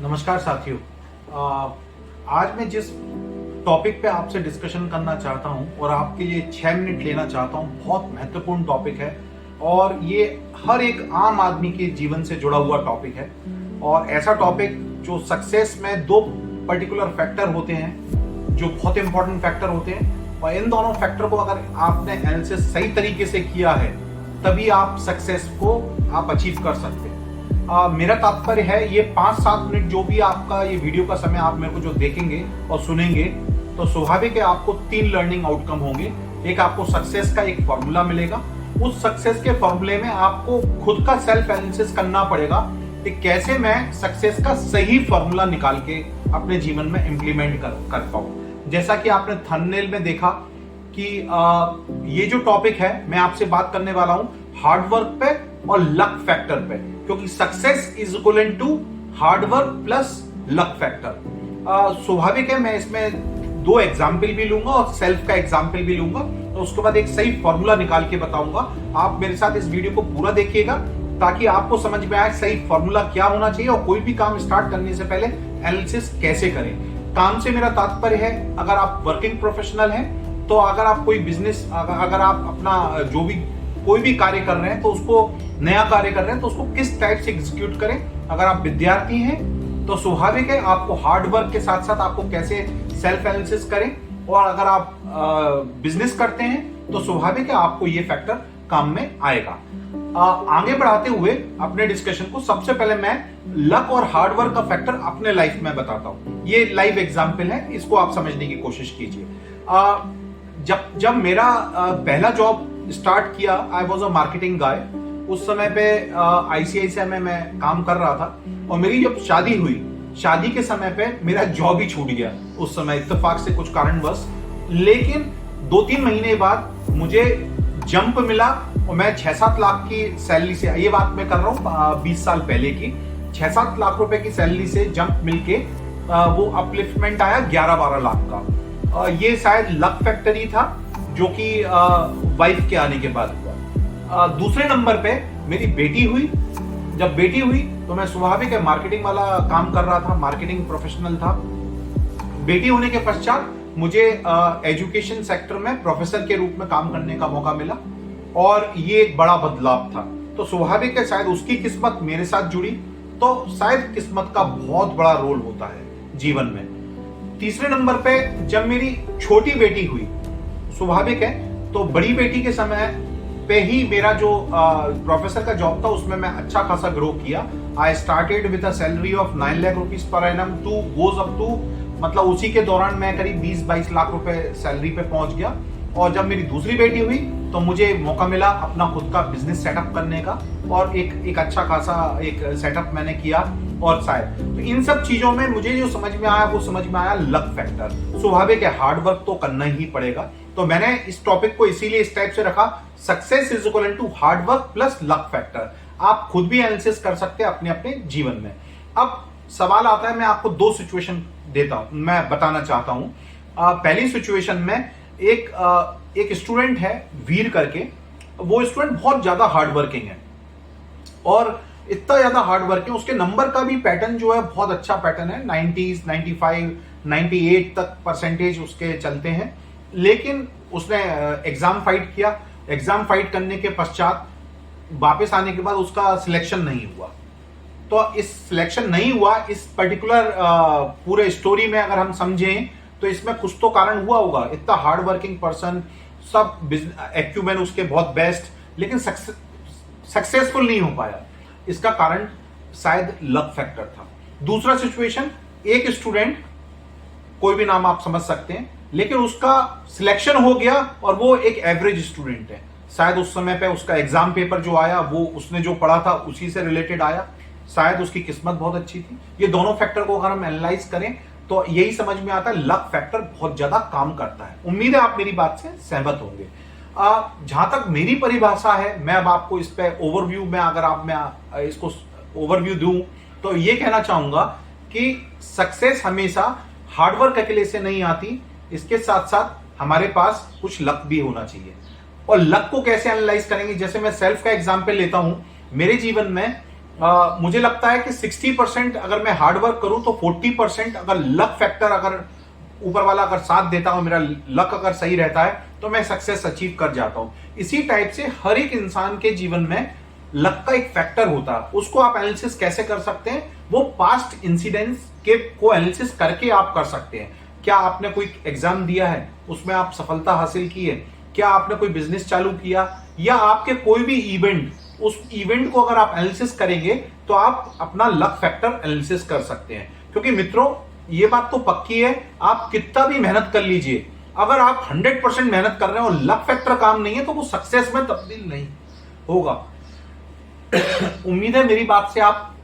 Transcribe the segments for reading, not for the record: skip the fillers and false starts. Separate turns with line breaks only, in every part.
नमस्कार साथियों। आज मैं जिस टॉपिक पे आपसे डिस्कशन करना चाहता हूं और आपके लिए 6 मिनट लेना चाहता हूं, बहुत महत्वपूर्ण टॉपिक है और ये हर एक आम आदमी के जीवन से जुड़ा हुआ टॉपिक है। और ऐसा टॉपिक जो सक्सेस में दो पर्टिकुलर फैक्टर होते हैं जो बहुत इंपॉर्टेंट फैक्टर होते हैं, और इन दोनों फैक्टर को अगर आपने एनालिसिस सही तरीके से किया है तभी आप सक्सेस को आप अचीव कर सकते हैं। मेरा तात्पर्य है ये 5-7 मिनट जो भी आपका ये वीडियो का समय आप मेरे को जो देखेंगे और सुनेंगे, तो स्वाभाविक है आपको 3 लर्निंग आउटकम होंगे। एक, आपको सक्सेस का एक फॉर्मूला मिलेगा। उस सक्सेस के फॉर्मूले में आपको खुद का सेल्फ एनालिसिस करना पड़ेगा कि कैसे मैं सक्सेस का सही फॉर्मूला निकाल के अपने जीवन में इंप्लीमेंट कर पाऊं। जैसा कि आपने थंबनेल में देखा कि ये जो टॉपिक है मैं आपसे बात करने वाला हूं हार्डवर्क पे और लक फैक्टर पे, क्योंकि success is equal to hard work plus luck factor. स्वाभाविक है मैं इसमें 2 एग्जाम्पल भी लूंगा और सेल्फ का एग्जाम्पल भी लूंगा, तो उसके बाद एक सही फॉर्मूला निकाल के बताऊंगा। आप मेरे साथ इस वीडियो को पूरा देखिएगा ताकि आपको समझ में आए सही फॉर्मूला क्या होना चाहिए और कोई भी काम स्टार्ट करने से पहले एनालिसिस कैसे करें। काम से मेरा तात्पर्य है अगर आप वर्किंग प्रोफेशनल हैं, तो अगर आप कोई बिजनेस, अगर आप अपना जो भी कोई भी कार्य कर रहे हैं तो उसको नया कार्य कर रहे हैं तो उसको किस टाइप से एग्जीक्यूट करें। अगर आप विद्यार्थी हैं तो स्वाभाविक है आपको हार्ड वर्क के साथ साथ आपको कैसे सेल्फ एनालिसिस करें, और अगर आप बिजनेस करते हैं तो स्वाभाविक है आपको ये फैक्टर काम में आएगा। आगे बढ़ाते हुए अपने डिस्कशन को, सबसे पहले मैं लक और हार्ड वर्क का फैक्टर अपने लाइफ में बताता हूं। ये लाइव एग्जांपल है, इसको आप समझने की कोशिश कीजिए। जब मेरा पहला जॉब स्टार्ट किया, I was a marketing guy. उस समय पे आईसीआईसीआई में मैं काम कर रहा था और मेरी जब शादी हुई, शादी के समय पे मेरा जॉब ही छूट गया उस समय इत्तेफाक से कुछ कारणवश। लेकिन 2-3 महीने बाद मुझे जंप मिला और मैं 6-7 लाख की सैलरी से, ये बात मैं कर रहा हूँ 20 साल पहले की, 6-7 लाख रुपए की सैलरी से जंप मिलके वो अपलिफ्टमेंट आया 11-12 लाख का। ये शायद लक फैक्टर ही था जो कि वाइफ के आने के बाद हुआ। दूसरे नंबर पे मेरी बेटी हुई। जब बेटी हुई तो मैं स्वाभाविक है मार्केटिंग वाला काम कर रहा था, मार्केटिंग प्रोफेशनल था। बेटी होने के पश्चात मुझे एजुकेशन सेक्टर में प्रोफेसर के रूप में काम करने का मौका मिला और ये एक बड़ा बदलाव था। तो स्वाभाविक है शायद उसकी किस्मत मेरे साथ जुड़ी, तो शायद किस्मत का बहुत बड़ा रोल होता है जीवन में। तीसरे नंबर पे जब मेरी छोटी बेटी हुई, स्वाभाविक है तो बड़ी बेटी के समय पे ही मेरा जो प्रोफेसर का जॉब था उसमें मैं अच्छा खासा ग्रो किया। I started with a salary of 9 lakh rupees per annum to goes up to, मतलब उसी के दौरान मैं करीब 20-22 लाख रुपए सैलरी पे पहुंच गया। और जब मेरी दूसरी बेटी हुई तो मुझे मौका मिला अपना खुद का बिजनेस सेटअप करने का, और एक अच्छा खासा एक सेटअप मैंने किया। और शायद तो इन सब चीजों में मुझे जो समझ में आया वो समझ में आया लक फैक्टर। स्वाभाविक है हार्ड वर्क तो करना ही पड़ेगा, तो मैंने इस टॉपिक को इसीलिए इस टाइप से रखा, success is equal to hard work plus luck factor. आप खुद भी एनालिसिस कर सकते हैं अपने अपने जीवन में। अब सवाल आता है, मैं आपको 2 सिचुएशन देता हूं, मैं बताना चाहता हूं। पहली सिचुएशन में एक स्टूडेंट है वीर करके। वो स्टूडेंट बहुत ज्यादा हार्ड वर्किंग है और इतना ज्यादा हार्ड वर्किंग, उसके नंबर का भी पैटर्न जो है बहुत अच्छा पैटर्न है, 90s 95 98 तक परसेंटेज उसके चलते हैं। लेकिन उसने एग्जाम फाइट किया। एग्जाम फाइट करने के पश्चात वापस आने के बाद उसका सिलेक्शन नहीं हुआ। तो इस सिलेक्शन नहीं हुआ, इस पर्टिकुलर पूरे स्टोरी में अगर हम समझें तो इसमें कुछ तो कारण हुआ होगा। इतना हार्ड वर्किंग पर्सन, सब एक्यूमेन उसके बहुत बेस्ट, लेकिन सक्सेसफुल नहीं हो पाया। इसका कारण शायद लक फैक्टर था। दूसरा सिचुएशन, एक स्टूडेंट, कोई भी नाम आप समझ सकते हैं, लेकिन उसका सिलेक्शन हो गया और वो एक एवरेज स्टूडेंट है। शायद उस समय पे उसका एग्जाम पेपर जो आया वो उसने जो पढ़ा था उसी से रिलेटेड आया, शायद उसकी किस्मत बहुत अच्छी थी। ये दोनों फैक्टर को अगर हम एनालाइज करें तो यही समझ में आता है लक फैक्टर बहुत ज्यादा काम करता है। उम्मीद है आप मेरी बात से सहमत होंगे। जहां तक मेरी परिभाषा है, मैं अब आपको इस पे ओवरव्यू में, अगर आप मैं इसको ओवरव्यू दूं तो ये कहना चाहूंगा कि सक्सेस हमेशा हार्डवर्क अकेले से नहीं आती, इसके साथ साथ हमारे पास कुछ लक भी होना चाहिए। और लक को कैसे एनालाइज करेंगे, जैसे मैं सेल्फ का एग्जांपल लेता हूं। मेरे जीवन में मुझे लगता है कि 60% अगर मैं हार्ड वर्क करूं तो 40% अगर लक फैक्टर, अगर ऊपर वाला अगर साथ देता हूं, मेरा लक अगर सही रहता है तो मैं सक्सेस अचीव कर जाता हूं। इसी टाइप से हर एक इंसान के जीवन में लक का एक फैक्टर होता है। उसको आप एनालिसिस कैसे कर सकते हैं? वो पास्ट इंसिडेंट्स के को एनालिसिस करके आप कर सकते हैं। क्या आपने कोई एग्जाम दिया है, उसमें आप सफलता हासिल की है? क्या आपने कोई बिजनेस चालू किया, या आपके कोई भी इवेंट, उस इवेंट को अगर आप एनालिसिस करेंगे तो आप अपना लक फैक्टर एनालिसिस कर सकते हैं। क्योंकि मित्रों, ये बात तो पक्की है, आप कितना भी मेहनत कर लीजिए, अगर आप 100% मेहनत कर रहे हैं और लक फैक्टर काम नहीं है तो वो सक्सेस में तब्दील नहीं होगा। उम्मीद है मेरी बात से आप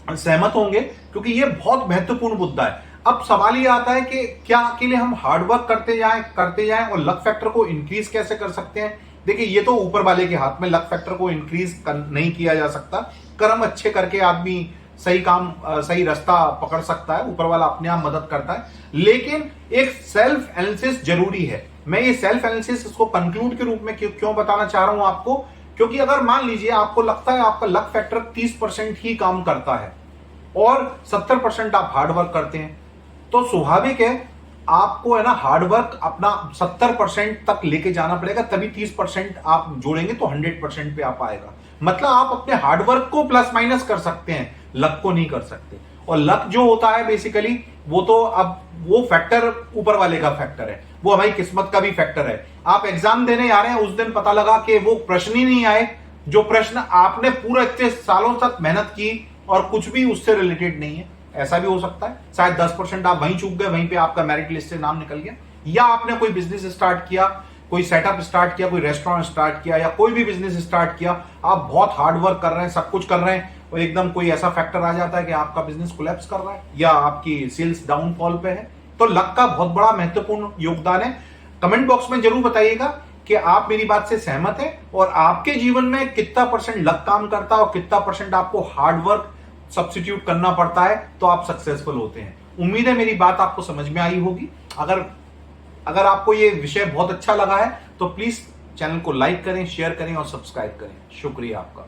सहमत होंगे, क्योंकि ये बहुत महत्वपूर्ण मुद्दा है। अब सवाल ये आता है कि क्या अकेले हम हार्ड वर्क करते जाएं और लक फैक्टर को इंक्रीज कैसे कर सकते हैं? देखिए, ये तो ऊपर वाले के हाथ में, लक फैक्टर को इंक्रीज नहीं किया जा सकता। कर्म अच्छे करके आदमी सही रास्ता पकड़ सकता है, ऊपर वाला अपने आप मदद करता है। लेकिन एक सेल्फ एनालिसिस जरूरी है। मैं ये सेल्फ एनालिसिस इसको कंक्लूड के रूप में क्यों बताना चाह रहा हूं आपको, क्योंकि अगर मान लीजिए आपको लगता है आपका लक फैक्टर 30% ही काम करता है और 70% आप हार्ड वर्क करते हैं, तो स्वाभाविक है आपको, है ना, हार्ड वर्क अपना 70% तक लेके जाना पड़ेगा, तभी 30% आप जोड़ेंगे तो 100% पे आप आएगा। मतलब आप अपने हार्ड वर्क को प्लस माइनस कर सकते हैं, लक को नहीं कर सकते। और लक जो होता है बेसिकली, वो तो अब वो फैक्टर ऊपर वाले का फैक्टर है, वो हमारी किस्मत का भी फैक्टर है। आप एग्जाम देने आ रहे हैं, उस दिन पता लगा कि वो प्रश्न ही नहीं आए, जो प्रश्न आपने पूरे इतने सालों तक मेहनत की और कुछ भी उससे रिलेटेड नहीं है, ऐसा भी हो सकता है। शायद 10% आप वहीं चूक गए, वहीं पे आपका मेरिट लिस्ट से नाम निकल गया। या आपने कोई बिजनेस स्टार्ट किया, कोई सेटअप स्टार्ट किया, कोई रेस्टोरेंट स्टार्ट किया, या कोई भी बिजनेस स्टार्ट किया, आप बहुत हार्ड वर्क कर रहे हैं, सब कुछ कर रहे हैं, और एकदम कोई ऐसा फैक्टर आ जाता है कि आपका बिजनेस कोलैप्स कर रहा है या आपकी सेल्स डाउनफॉल पे है। तो लक का बहुत बड़ा महत्वपूर्ण योगदान है। कमेंट बॉक्स में जरूर बताइएगा कि आप मेरी बात से सहमत हैं और आपके जीवन में कितना परसेंट लक काम करता है और कितना परसेंट आपको हार्ड वर्क सब्स्टिट्यूट करना पड़ता है तो आप सक्सेसफुल होते हैं। उम्मीद है मेरी बात आपको समझ में आई होगी। अगर आपको ये विषय बहुत अच्छा लगा है तो प्लीज चैनल को लाइक करें, शेयर करें और सब्सक्राइब करें। शुक्रिया आपका।